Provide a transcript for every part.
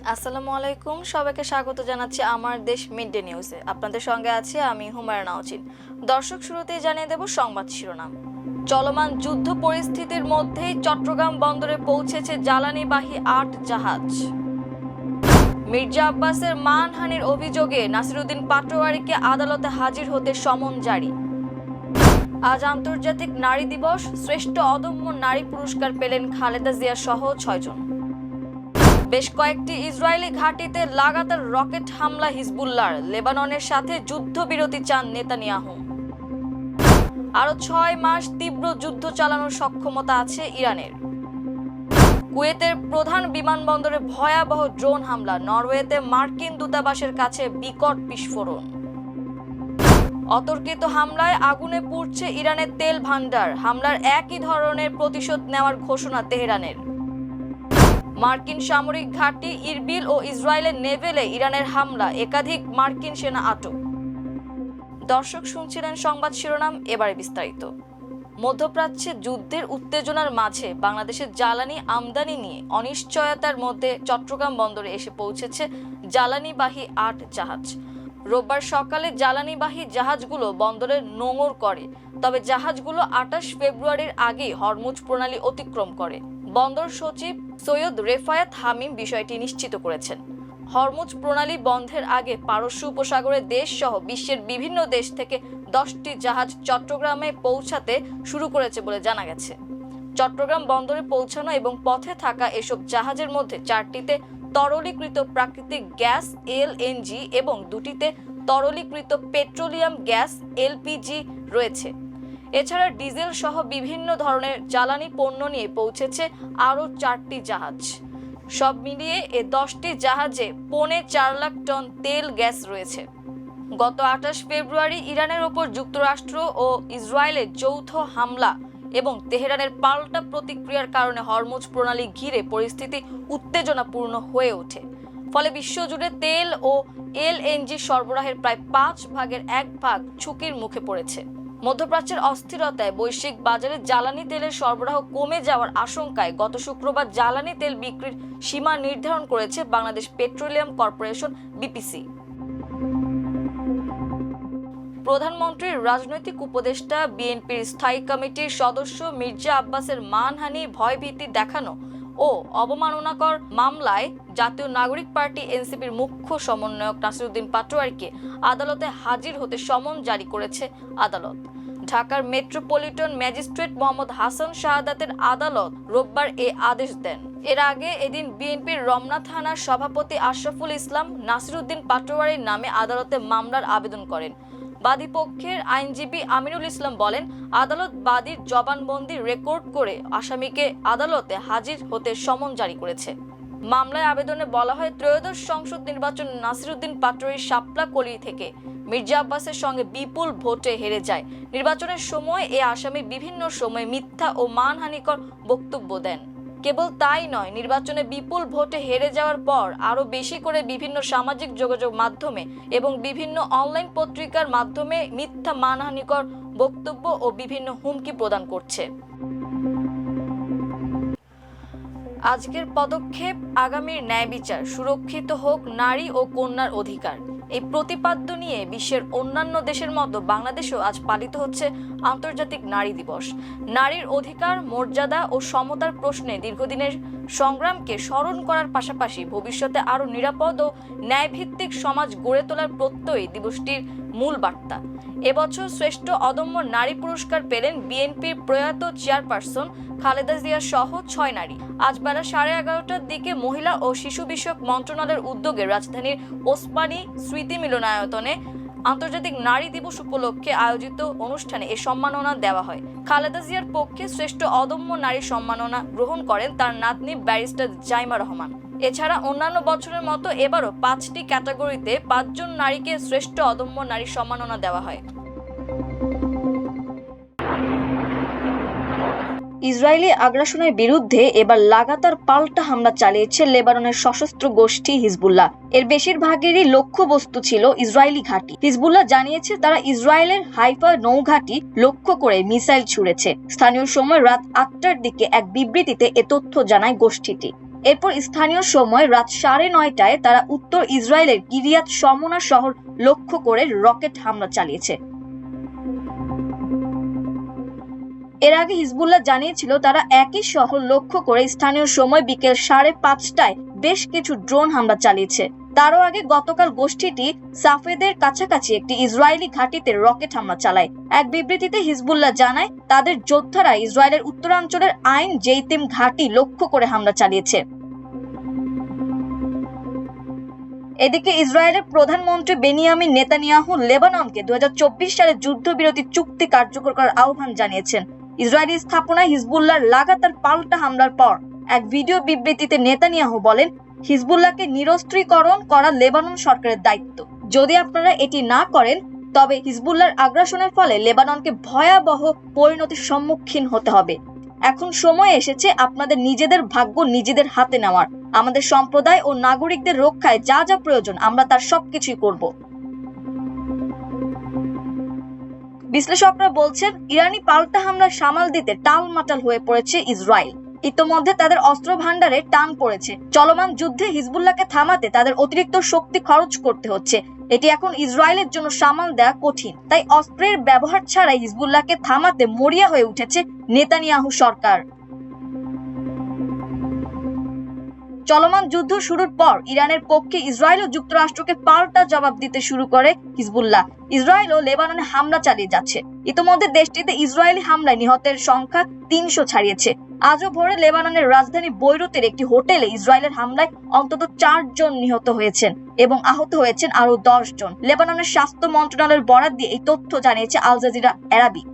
আসসালামু আলাইকুম, সবাইকে স্বাগত জানাচ্ছি আমার দেশ মিড ডে নিউজে। আপনাদের সঙ্গে আছি আমি হুমায়রা নাওচিন। দর্শক, শুরুতেই জানিয়ে দেব সংবাদ শিরোনাম। চলমান যুদ্ধ পরিস্থিতির মধ্যেই চট্টগ্রাম বন্দরে পৌঁছেছে জ্বালানিবাহী ৮ জাহাজ। মির্জা আব্বাসের মানহানির অভিযোগে নাসিরউদ্দিন পাটোয়ারীকে আদালতে হাজির হতে সমন জারি। আজ আন্তর্জাতিক নারী দিবস। শ্রেষ্ঠ অদম্য নারী পুরস্কার পেলেন খালেদা জিয়া সহ ৬ জন। বেশ কয়েকটি ইসরায়েলি ঘাঁটিতে লাগাতার রকেট হামলা হিজবুল্লাহর। লেবাননের সাথে যুদ্ধবিরতি চান নেতানিয়াহু। আরো ৬ মাস তীব্র যুদ্ধ চালানোর সক্ষমতা আছে ইরানের। কুয়েতের প্রধান বিমানবন্দরে ভয়াবহ ড্রোন হামলা। নরওয়েতে মার্কিন দূতাবাসের কাছে বিকট বিস্ফোরণ। অতর্কিত হামলায় আগুনে পুড়ছে ইরানের তেল ভান্ডার। হামলার একই ধরনের প্রতিশোধ নেওয়ার ঘোষণা তেহরানের। মার্কিন সামরিক ঘাঁটি ইরবিল ও ইসরায়েলের নেভেলে ইরানের হামলা। একাধিক মার্কিন সেনা আটক। দর্শক, শুনছিলেন সংবাদ শিরোনাম, এবারে বিস্তারিত। মধ্যপ্রাচ্যে যুদ্ধের উত্তেজনার মাঝে বাংলাদেশের জ্বালানি আমদানি নিয়ে অনিশ্চয়তার মধ্যে চট্টগ্রাম বন্দরে এসে পৌঁছেছে জ্বালানিবাহী ৮ জাহাজ। রোববার সকালে জ্বালানিবাহী জাহাজগুলো বন্দরে নোঙর করে, তবে জাহাজগুলো ২৮ ফেব্রুয়ারির আগেই হরমুজ প্রণালী অতিক্রম করে। বন্দর সচিব সৈয়দ রেফায়েত হামিম বিষয়টি নিশ্চিত করেছেন। হরমুজ প্রণালী বন্ধের আগে পারস্য উপসাগরের দেশ সহ বিশ্বের বিভিন্ন দেশ থেকে ১০টি জাহাজ চট্টগ্রামে পৌঁছাতে শুরু করেছে বলে জানা গেছে। চট্টগ্রাম বন্দরে পৌঁছানো এবং পথে থাকা এসব জাহাজের মধ্যে ৪টিতে তরলীকৃত প্রাকৃতিক গ্যাস এলএনজি এবং ২টিতে তরলীকৃত পেট্রোলিয়াম গ্যাস এলপিজি রয়েছে। এছাড়া ডিজেল সহ বিভিন্ন ধরনের জ্বালানি পণ্য নিয়ে পৌঁছেছে আরও ৪টি জাহাজ। সব মিলিয়ে ১০টি জাহাজে ৪.৫ লাখ টন তেল গ্যাস রয়েছে। গত ২৮ ফেব্রুয়ারি ইরানের ওপর যুক্তরাষ্ট্র ও ইসরায়েলের যৌথ হামলা এবং তেহরানের পাল্টা প্রতিক্রিয়ার কারণে হরমুজ প্রণালী ঘিরে পরিস্থিতি উত্তেজনাপূর্ণ হয়ে ওঠে। ফলে বিশ্বজুড়ে তেল ও এলএনজি সরবরাহের প্রায় ৫ ভাগের ১ ভাগ ঝুঁকির মুখে পড়েছে। মধ্যপ্রাচ্যের অস্থিরতায় বৈশ্বিক বাজারে জ্বালানি তেলের সরবরাহ কমে যাওয়ার আশঙ্কায় গত শুক্রবার জ্বালানি তেল বিক্রির সীমা নির্ধারণ করেছে বাংলাদেশ পেট্রোলিয়াম কর্পোরেশন বিপিসি। প্রধানমন্ত্রীর রাজনৈতিক উপদেষ্টা বিএনপির স্থায়ী কমিটির সদস্য মির্জা আব্বাসের মানহানি, ভয়ভীতি দেখানো ও অবমাননাকর মামলায় জাতীয় নাগরিক পার্টি এনসিপির মুখ্য সমন্বয়ক নাসিরউদ্দিন পাটোয়ারীকে আদালতে হাজির হতে সমন জারি করেছে আদালত। ঢাকার মেট্রোপলিটন ম্যাজিস্ট্রেট মোহাম্মদ হাসান শাহাদাতের আদালত রোববার এ আদেশ দেন। এর আগে এদিন বিএনপির রমনা থানার সভাপতি আশরাফুল ইসলাম নাসিরউদ্দিন পাটোয়ারীর নামে আদালতে মামলার আবেদন করেন। বাদী পক্ষের আইনজীবী আমিনুল ইসলাম বলেন, আদালত বাদীর জবানবন্দি রেকর্ড করে আসামিকে আদালতে হাজির হতে সমন জারি করেছে। মামলায় আবেদনে বলা হয়, ত্রয়োদশ সংসদ নির্বাচন নাসিরউদ্দিন পাটোয়ারীর শাপলাকলি থেকে মির্জা আব্বাসের সঙ্গে বিপুল ভোটে হেরে যায়। নির্বাচনের সময় এ আসামি বিভিন্ন সময় মিথ্যা ও মানহানিকর বক্তব্য দেন। কেবল তাই নয়, নির্বাচনে বিপুল ভোটে হেরে যাওয়ার পর আরও বেশি করে বিভিন্ন সামাজিক যোগাযোগ মাধ্যমে এবং বিভিন্ন অনলাইন পত্রিকার মাধ্যমে মিথ্যা মানহানিকর বক্তব্য ও বিভিন্ন হুমকি প্রদান করছে। আজকের পদক্ষেপ আগামীর ন্যায় বিচার, সুরক্ষিত হোক নারী ও কন্যার অধিকার। এই প্রতিপাদ্য নিয়ে বিশ্বের অন্যান্য দেশের মতো বাংলাদেশেও আজ পালিত হচ্ছে আন্তর্জাতিক নারী দিবস। নারীর অধিকার, মর্যাদা ও সমতার প্রশ্নে দীর্ঘদিনের সংগ্রামকে স্মরণ করার পাশাপাশি ভবিষ্যতে আরও নিরাপদ ও ন্যায়ভিত্তিক সমাজ গড়ে তোলার প্রত্যয় দিবসটির মূল বার্তা। এবছর শ্রেষ্ঠ অদম্য নারী পুরস্কার পেলেন বিএনপির প্রয়াত চেয়ারপারসন খালেদা জিয়া সহ ৬ নারী। আজ বেলা 11:30টার দিকে মহিলা ও শিশু বিষয়ক মন্ত্রণালয়ের উদ্যোগে রাজধানীর ওসমানী স্মৃতি মিলনায়তনে আন্তর্জাতিক নারী দিবস উপলক্ষে আয়োজিত অনুষ্ঠানে এ সম্মাননা দেওয়া হয়। খালেদা জিয়ার পক্ষে শ্রেষ্ঠ অদম্য নারী সম্মাননা গ্রহণ করেন তার নাতনি ব্যারিস্টার জাইমা রহমান। এছাড়া অন্যান্য বছরের মতো এবারও 5টি ক্যাটাগরিতে 5 জন নারীকে শ্রেষ্ঠ অদম্য নারী সম্মাননা দেওয়া হয়। ইসরায়েলি আগ্রাসনের বিরুদ্ধে এবার লাগাতার পাল্টা হামলা চালিয়েছে লেবাননের সশস্ত্র গোষ্ঠী হিজবুল্লাহ। এর বেশিরভাগেরই লক্ষ্যবস্তু ছিল ইসরায়েলি ঘাঁটি। হিজবুল্লাহ জানিয়েছে তারা ইসরায়েলের হাইফা নৌঘাঁটি লক্ষ্য করে মিসাইল ছুড়েছে। স্থানীয় সময় রাত 8টার দিকে এক বিবৃতিতে এ তথ্য জানায় গোষ্ঠীটি। এরপর স্থানীয় সময় রাত 9:30টায় তারা উত্তর ইসরায়েলের কিরিয়াত শমোনা শহর লক্ষ্য করে রকেট হামলা চালিয়েছে। এর আগে হিজবুল্লাহ জানিয়েছিল তারা একই শহর লক্ষ্য করে স্থানীয় সময় বিকেল 5:30টায় বেশ কিছু ড্রোন হামলা চালিয়েছে। তারও আগে গতকাল গোষ্ঠীটি সাফেদের কাছাকাছি একটি ইসরায়েলি ঘাঁটিতে রকেট হামলা চালায়। এক বিবৃতিতে হিজবুল্লাহ জানায় তাদের যোদ্ধারা ইসরায়েলের উত্তরাঞ্চলের আইন জেইতিম ঘাঁটি লক্ষ্য করে হামলা চালিয়েছে। এদিকে ইসরায়েলের প্রধানমন্ত্রী বেনিয়ামিন নেতানিয়াহু লেবাননকে 2024 সালে যুদ্ধবিরতি চুক্তি কার্যকর করার আহ্বান জানিয়েছেন। ইসরায়েলি স্থাপনায় হিজবুল্লাহর লাগাতার পাল্টা হামলার পর এক ভিডিও বিবৃতিতে নেতানিয়াহু বলেন, হিজবুল্লাহকে নিরস্ত্রীকরণ করা লেবানন সরকারের দায়িত্ব। যদি আপনারা এটি না করেন তবে হিজবুল্লাহর আগ্রাসনের ফলে লেবাননকে ভয়াবহ পরিণতির সম্মুখীন হতে হবে। এখন সময় এসেছে আপনাদের নিজেদের ভাগ্য নিজেদের হাতে নেওয়ার। আমাদের সম্প্রদায় ও নাগরিকদের রক্ষায় যা যা প্রয়োজন আমরা তার সবকিছুই করব। বিশ্লেষকরা বলছেন, ইরানি পাল্টা হামলা সামাল দিতে টালমাটাল হয়ে পড়েছে ইসরায়েল। ইতোমধ্যে তাদের অস্ত্র ভান্ডারে টান পড়েছে। চলমান যুদ্ধে হিজবুল্লাহকে থামাতে তাদের অতিরিক্ত শক্তি খরচ করতে হচ্ছে। এটি এখন ইসরায়েলের জন্য সামাল দেওয়া কঠিন। তাই অস্ত্রের ব্যবহার ছাড়াই হিজবুল্লাহকে থামাতে মরিয়া হয়ে উঠেছে নেতানিয়াহু সরকার। চলমান যুদ্ধ শুরুর পর ইরানের পক্ষে ইসরায়েল ও যুক্তরাষ্ট্রকে পাল্টা জবাব দিতে শুরু করে হিজবুল্লাহ। ইসরায়েল ও লেবাননে হামলা চালিয়ে যাচ্ছে। ইতোমধ্যে দেশটিতে ইসরায়েলি হামলায় নিহতের সংখ্যা 300 ছাড়িয়েছে। আজও ভোরে লেবাননের রাজধানী বৈরুতের একটি হোটেলে ইসরায়েলের হামলায় অন্তত 4 জন নিহত হয়েছেন এবং আহত হয়েছেন আরো 10 জন। লেবাননের স্বাস্থ্য মন্ত্রণালয়ের বরাত দিয়ে এই তথ্য জানিয়েছে আল জাজিরা আরাবিক।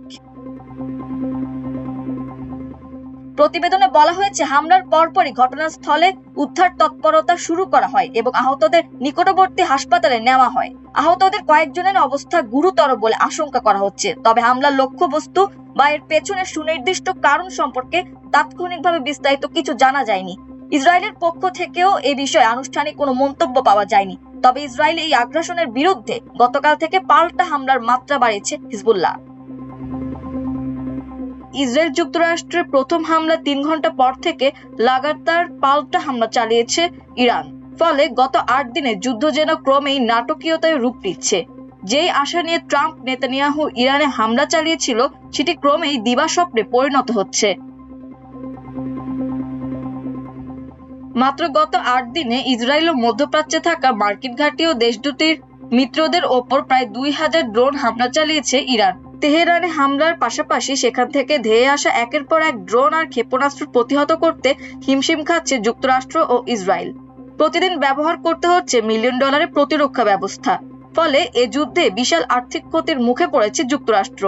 প্রতিবেদনে বলা হয়েছে, হামলার পরপরই ঘটনাস্থলে উদ্ধার তৎপরতা শুরু করা হয় এবং আহতদের নিকটবর্তী হাসপাতালে নেওয়া হয়। আহতদের কয়েকজনের অবস্থা গুরুতর বলে আশঙ্কা করা হচ্ছে। তবে হামলার লক্ষ্যবস্তু বা এর পেছনের সুনির্দিষ্ট কারণ সম্পর্কে তাৎক্ষণিকভাবে বিস্তারিত কিছু জানা যায়নি। ইসরায়েলের পক্ষ থেকেও এ বিষয়ে আনুষ্ঠানিক কোনো মন্তব্য পাওয়া যায়নি। তবে ইসরায়েল এই আগ্রাসনের বিরুদ্ধে গতকাল থেকে পাল্টা হামলার মাত্রা বাড়িয়েছে হিজবুল্লাহ। ইসরায়েল যুক্তরাষ্ট্রের প্রথম হামলা 3 ঘন্টা পর থেকে লাগাতার পাল্টা হামলা চালিয়েছে ইরান। ফলে গত 8 দিনে যুদ্ধ যেন ক্রমেই নাটকীয়তায় রূপ নিচ্ছে। যেই আশা নিয়ে ট্রাম্প নেতানিয়াহু ইরানে হামলা চালিয়েছিল সেটি ক্রমেই দিবাস্বপ্নে পরিণত হচ্ছে। মাত্র গত 8 দিনে ইসরায়েল ও মধ্যপ্রাচ্যে থাকা মার্কিন ঘাঁটি ও দেশ দুটির মিত্রদের ওপর প্রায় 2000 ড্রোন হামলা চালিয়েছে ইরান। তেহরানে হামলার পাশাপাশি সেখান থেকে ধেয়ে আসা একের পর এক ড্রোন আর ক্ষেপণাস্ত্র প্রতিহত করতে হিমশিম খাচ্ছে যুক্তরাষ্ট্র ও ইসরায়েল। প্রতিদিন ব্যবহার করতে হচ্ছে $1 মিলিয়ন প্রতিরক্ষা ব্যবস্থা। ফলে এ যুদ্ধে বিশাল আর্থিক ক্ষতির মুখে পড়েছে যুক্তরাষ্ট্র।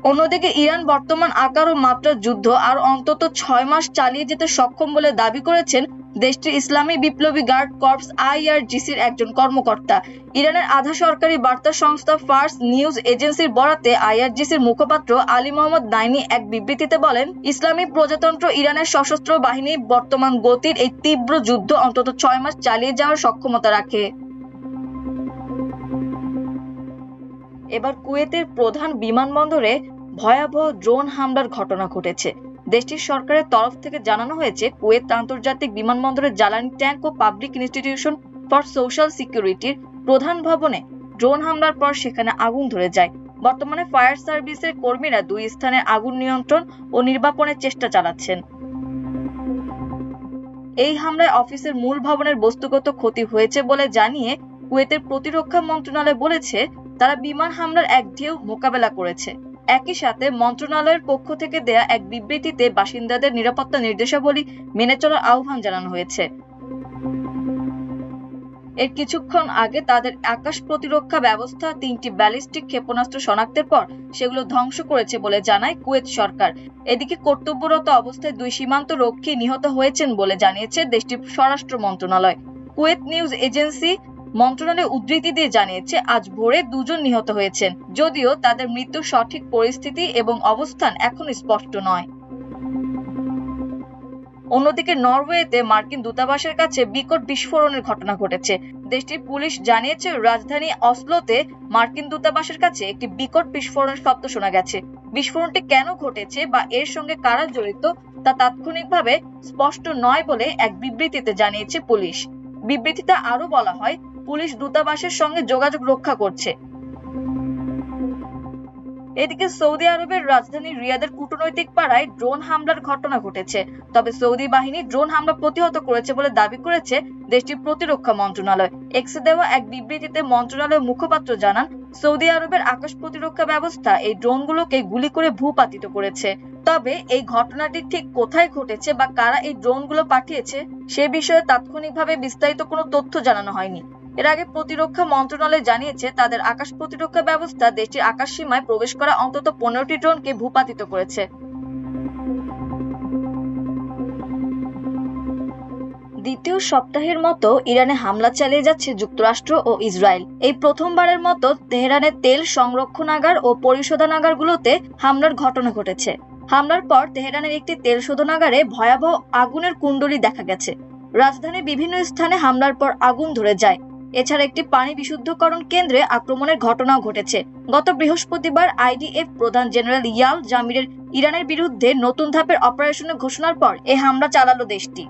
অন্যদিকে ইরান বর্তমান আকার ও মাত্রার যুদ্ধ আর অন্তত 6 মাস চালিয়ে যেতে সক্ষম বলে দাবি করেছেন দেশটির ইসলামী বিপ্লবী গার্ড কর্পস IRGCর একজন কর্মকর্তা। ইরানের আধা সরকারি বার্তা সংস্থা ফার্স নিউজ এজেন্সির বরাতে IRGCর মুখপাত্র আলী মোহাম্মদ নাইনি এক বিবৃতিতে বলেন, ইসলামী প্রজাতন্ত্র ইরানের সশস্ত্র বাহিনী বর্তমান গতির এই তীব্র যুদ্ধ অন্তত 6 মাস চালিয়ে যাওয়ার সক্ষমতা রাখে। এবার কুয়েতের প্রধান বিমানবন্দরে ভয়াবহ ড্রোন হামলার ঘটনা ঘটেছে। দেশটির সরকারের তরফ থেকে জানানো হয়েছে, কুয়েত আন্তর্জাতিক বিমানবন্দরের জ্বালানি ট্যাঙ্ক ও পাবলিক ইনস্টিটিউশন ফর সোশ্যাল সিকিউরিটির প্রধান ভবনে ড্রোন হামলার পর সেখানে আগুন ধরে যায়। বর্তমানে ফায়ার সার্ভিসের কর্মীরা 2 স্থানে আগুন নিয়ন্ত্রণ ও নির্বাপনের চেষ্টা চালাচ্ছেন। এই হামলায় অফিসের মূল ভবনের বস্তুগত ক্ষতি হয়েছে বলে জানিয়ে কুয়েতের প্রতিরক্ষা মন্ত্রণালয় বলেছে, তারা বিমান হামলার এক ঢেউ মোকাবেলা করেছে। একই সাথে মন্ত্রণালয়ের পক্ষ থেকে দেয়া এক বিবৃতিতে বাসিন্দাদের নিরাপত্তা নির্দেশাবলী মেনে চলার আহ্বান জানানো হয়েছে। এর কিছুক্ষণ আগে তাদের আকাশ প্রতিরক্ষা ব্যবস্থা 3টি ব্যালিস্টিক ক্ষেপণাস্ত্র শনাক্তের পর সেগুলো ধ্বংস করেছে বলে জানায় কুয়েত সরকার। এদিকে কর্তব্যরত অবস্থায় 2 সীমান্ত রক্ষী নিহত হয়েছেন বলে জানিয়েছে দেশটির স্বরাষ্ট্র মন্ত্রণালয়। কুয়েত নিউজ এজেন্সি মন্ত্রণালয় উদ্ধৃতি দিয়ে জানিয়েছে, আজ ভোরে 2 জন নিহত হয়েছেন, যদিও তাদের মৃত্যুর সঠিক পরিস্থিতি এবং অবস্থান এখনো স্পষ্ট নয়। অন্যদিকে নরওয়েতে মার্কিন দূতাবাসের কাছে বিকট বিস্ফোরণের ঘটনা ঘটেছে। দেশটির পুলিশ জানিয়েছে রাজধানী অসলোতে মার্কিন দূতাবাসের কাছে একটি বিকট বিস্ফোরণের শব্দ শোনা গেছে। বিস্ফোরণটি কেন ঘটেছে বা এর সঙ্গে কারা জড়িত তা তাৎক্ষণিকভাবে স্পষ্ট নয় বলে এক বিবৃতিতে জানিয়েছে পুলিশ। বিবৃতিতে আরো বলা হয়, পুলিশ দূতাবাসের সঙ্গে যোগাযোগ রক্ষা করছে। এদিকে সৌদি আরবের রাজধানী রিয়াদের কূটনৈতিক পাড়ায় ড্রোন হামলার ঘটনা ঘটেছে। তবে সৌদি বাহিনী ড্রোন হামলা প্রতিহত করেছে বলে দাবি করেছে দেশটির প্রতিরক্ষা মন্ত্রণালয়। এক্সে দেওয়া এক বিবৃতিতে মন্ত্রণালয়ের মুখপাত্র জানান, সৌদি আরবের আকাশ প্রতিরক্ষা ব্যবস্থা এই ড্রোনগুলোকে গুলি করে ভূপাতিত করেছে। তবে এই ঘটনাটি ঠিক কোথায় ঘটেছে বা কারা এই ড্রোনগুলো পাঠিয়েছে সে বিষয়ে তাৎক্ষণিকভাবে বিস্তারিত কোনো তথ্য জানানো হয়নি। এর আগে প্রতিরক্ষা মন্ত্রণালয় জানিয়েছে তাদের আকাশ প্রতিরক্ষা ব্যবস্থা দেশটির আকাশ সীমায় প্রবেশ করা অন্তত 15টি ড্রোনকে ভূপাতিত করেছে। দ্বিতীয় সপ্তাহের মতো ইরানে হামলা চালিয়ে যাচ্ছে যুক্তরাষ্ট্র ও ইসরায়েল। এই প্রথমবারের মতো তেহরানের তেল সংরক্ষণাগার ও পরিশোধনাগারগুলোতে হামলার ঘটনা ঘটেছে। হামলার পর তেহরানের একটি তেল শোধনাগারে ভয়াবহ আগুনের কুণ্ডলী দেখা গেছে। রাজধানীর বিভিন্ন স্থানে হামলার পর আগুন ধরে যায়। এছাড়া একটি পানি বিশুদ্ধকরণ কেন্দ্রে আক্রমণের ঘটনাও ঘটেছে। গত বৃহস্পতিবার আইডিএফ প্রধান জেনারেল ইয়াল জামিরের ইরানের বিরুদ্ধে নতুন ধাপের অপারেশনের ঘোষণার পর এই হামলা চালালো দেশটি।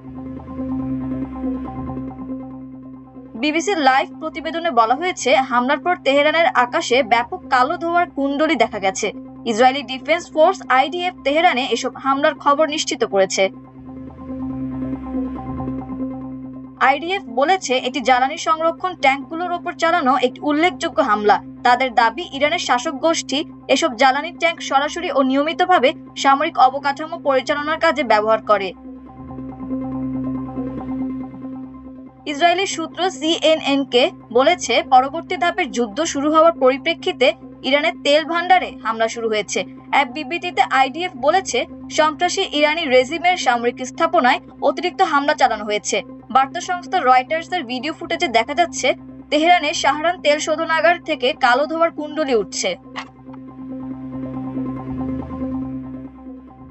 বিবিসির লাইভ প্রতিবেদনে বলা হয়েছে, হামলার পর তেহরানের আকাশে ব্যাপক কালো ধোঁয়ার কুণ্ডলী দেখা গেছে। ইসরায়েলি ডিফেন্স ফোর্স আইডিএফ তেহরানে এসব হামলার খবর নিশ্চিত করেছে। আইডিএফ বলেছে এটি জ্বালানি সংরক্ষণ ট্যাঙ্কগুলোর ওপর চালানো একটি উল্লেখযোগ্য হামলা। তাদের দাবি, ইরানের শাসক গোষ্ঠী এসব জ্বালানি ট্যাঙ্ক সরাসরি ও নিয়মিতভাবে সামরিক অবকাঠামো পরিচালনার কাজে ব্যবহার করে। ইসরায়েলি সূত্র সিএনএন-কে বলেছে, পরবর্তী ধাপের যুদ্ধ শুরু হওয়ার পরিপ্রেক্ষিতে ইরানের তেল ভান্ডারে হামলা শুরু হয়েছে। এক বিবৃতিতে আইডিএফ বলেছে, সন্ত্রাসী ইরানি রেজিমের সামরিক স্থাপনায় অতিরিক্ত হামলা চালানো হয়েছে। বার্তা সংস্থা রয়টার্সের ভিডিও ফুটেজে দেখা যাচ্ছে তেহরানে শাহরান তেল শোধনাগার থেকে কালো ধোঁয়ার কুণ্ডলী উঠছে।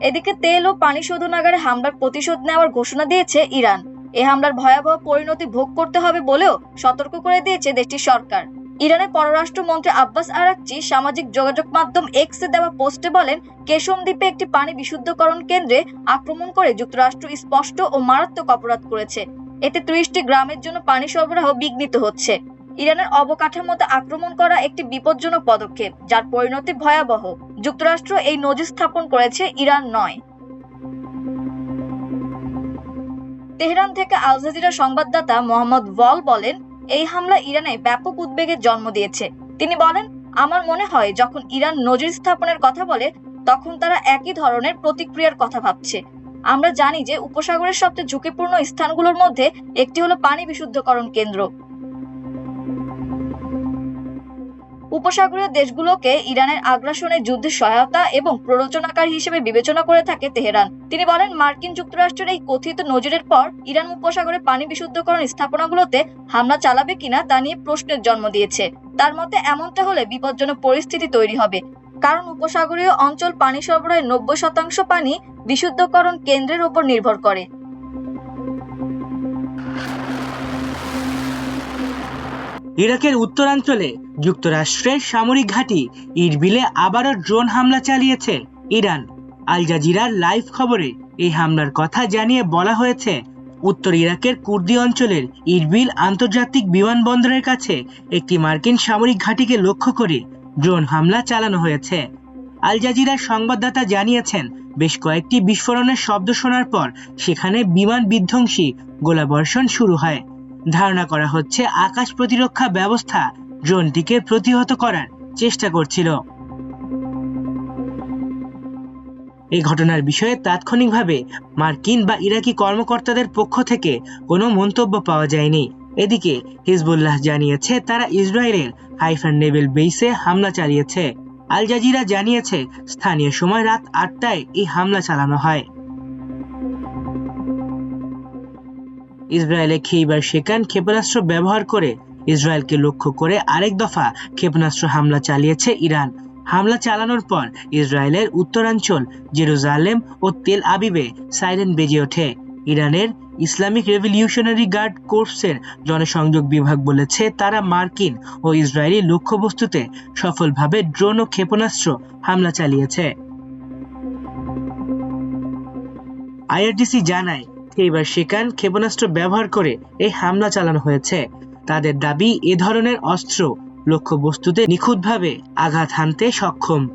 এদিকে তেল ও পানি শোধনাগারে হামলার প্রতিশোধ নেওয়ার ঘোষণা দিয়েছে ইরান। এই হামলার ভয়াবহ পরিণতি ভোগ করতে হবে বলেও সতর্ক করে দিয়েছে দেশটির সরকার। ইরানের পররাষ্ট্রমন্ত্রী আব্বাস আরাকচি সামাজিক যোগাযোগ মাধ্যম এক্সে দেওয়া পোস্টে বলেন, কেশম দ্বীপে একটি পানি বিশুদ্ধকরণ কেন্দ্রে আক্রমণ করে যুক্তরাষ্ট্র স্পষ্ট ও মারাত্মক অপরাধ করেছে। এতে 30টি গ্রামের জন্য পানি সরবরাহ বিঘ্নিত হচ্ছে। ইরানের অবকাঠামোতে আক্রমণ করা একটি বিপজ্জনক পদক্ষেপ, যার পরিণতি ভয়াবহ। যুক্তরাষ্ট্র এই নজির স্থাপন করেছে, ইরান নয়। তেহরান থেকে আল জাজিরা সংবাদদাতা মোহাম্মদ ওয়াল বলেন, এই হামলা ইরানে ব্যাপক উদ্বেগের জন্ম দিয়েছে। তিনি বলেন, আমার মনে হয় যখন ইরান নজির স্থাপনের কথা বলে তখন তারা একই ধরনের প্রতিক্রিয়ার কথা ভাবছে। আমরা জানি যে উপসাগরের সবচেয়ে ঝুঁকিপূর্ণ স্থানগুলোর মধ্যে একটি হলো পানি বিশুদ্ধকরণ কেন্দ্র। উপসাগরীয় দেশগুলোকে ইরানের আগ্রাসনের যুদ্ধে সহায়তা এবং প্ররোচনাকারী হিসেবে বিবেচনা করে থাকে তেহরান। তিনি বলেন, মার্কিন যুক্তরাষ্ট্রের এই কথিত নজিরের পর ইরান উপসাগরে পানি বিশুদ্ধকরণ স্থাপনাগুলোতে হামলা চালাবে কিনা তা নিয়ে প্রশ্নের জন্ম দিয়েছে। তার মতে, এমনটা হলে বিপজ্জনক পরিস্থিতি তৈরি হবে, কারণ উপসাগরীয় অঞ্চল পানি সরবরাহের 90% পানি বিশুদ্ধকরণ কেন্দ্রের উপর নির্ভর করে। ইরাকের উত্তরাঞ্চলে যুক্তরাষ্ট্রের সামরিক ঘাঁটি ইরবিলে আবারও ড্রোন হামলা চালিয়েছে ইরান। আল জাজিরার লাইভ খবরে এই হামলার কথা জানিয়ে বলা হয়েছে, উত্তর ইরাকের কুর্দি অঞ্চলের ইরবিল আন্তর্জাতিক বিমানবন্দরের কাছে একটি মার্কিন সামরিক ঘাঁটিকে লক্ষ্য করে ড্রোন হামলা চালানো হয়েছে। আল জাজিরার সংবাদদাতা জানিয়েছেন, বেশ কয়েকটি বিস্ফোরণের শব্দ শোনার পর সেখানে বিমান বিধ্বংসী গোলাবর্ষণ শুরু হয়। ধারণা করা হচ্ছে আকাশ প্রতিরক্ষা ব্যবস্থা ড্রোনটিকে প্রতিহত করার চেষ্টা করছিল। এই ঘটনার বিষয়ে তাৎক্ষণিকভাবে মার্কিন বা ইরাকি কর্মকর্তাদের পক্ষ থেকে কোনো মন্তব্য পাওয়া যায়নি। এদিকে হিজবুল্লাহ জানিয়েছে তারা ইসরায়েলের হাইফা নেভেল বেসে হামলা চালিয়েছে। আল জাজিরা জানিয়েছে স্থানীয় সময় রাত 8টায় এই হামলা চালানো হয়। ইসরায়েলে খেইবার শেকান ক্ষেপণাস্ত্র ব্যবহার করে ইসরায়েলকে লক্ষ্য করে আরেক দফা ক্ষেপণাস্ত্র হামলা চালিয়েছে ইরান। হামলা চালানোর পর ইসরায়েলের উত্তরাঞ্চল জেরুজালেম ও তেল আবিবে সাইরেন বেজে ওঠে। ইরানের ইসলামিক রেভলিউশনারি গার্ড কোর্পসের জনসংযোগ বিভাগ বলেছে তারা মার্কিন ও ইসরায়েলি লক্ষ্যবস্তুতে সফলভাবে ড্রোন ও ক্ষেপণাস্ত্র হামলা চালিয়েছে। আইআরজিসি জানায় এবার সেখান ক্ষেপণাস্ত্র ব্যবহার করে এই হামলা চালানো হয়েছে। তাদের দাবি এ ধরনের অস্ত্র লক্ষ্যবস্তুতে নিখুঁতভাবে আঘাত হানতে সক্ষম।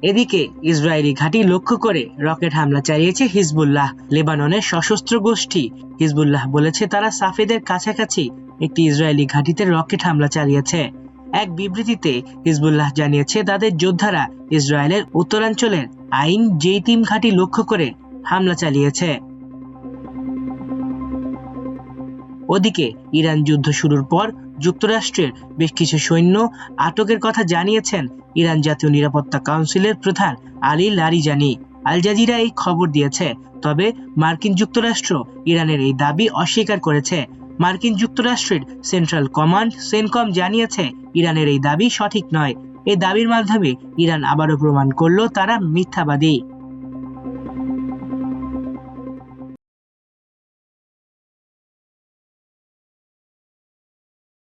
এদিকে ইসরায়েলি ঘাঁটি লক্ষ্য করে রকেট হামলা চালিয়েছে হিজবুল্লাহ। লেবাননের সশস্ত্র গোষ্ঠী হিজবুল্লাহ বলেছে তারা সাফেদের কাছাকাছি একটি ইসরায়েলি ঘাঁটিতে রকেট হামলা চালিয়েছে। এক বিবৃতিতে হিজবুল্লাহ জানিয়েছে তাদের যোদ্ধারা ইসরায়েলের উত্তরাঞ্চলের আইন জেইতিম ঘাঁটি লক্ষ্য করে হামলা চালিয়েছে। ওদিকে ইরান যুদ্ধ শুরুর পর যুক্তরাষ্ট্রের বেশ কিছু সৈন্য আটকের কথা জানিয়েছেন ইরান জাতীয় নিরাপত্তা কাউন্সিলের প্রধান আলী লারিজানি। আল জাজিরা এই খবর দিয়েছে, তবে মার্কিন যুক্তরাষ্ট্র ইরানের এই দাবি অস্বীকার করেছে। মার্কিন যুক্তরাষ্ট্রের সেন্ট্রাল কমান্ড সেনকম জানিয়েছে ইরানের এই দাবি সঠিক নয়। এই দাবির মাধ্যমে ইরান আবারও প্রমাণ করল তারা মিথ্যাবাদী।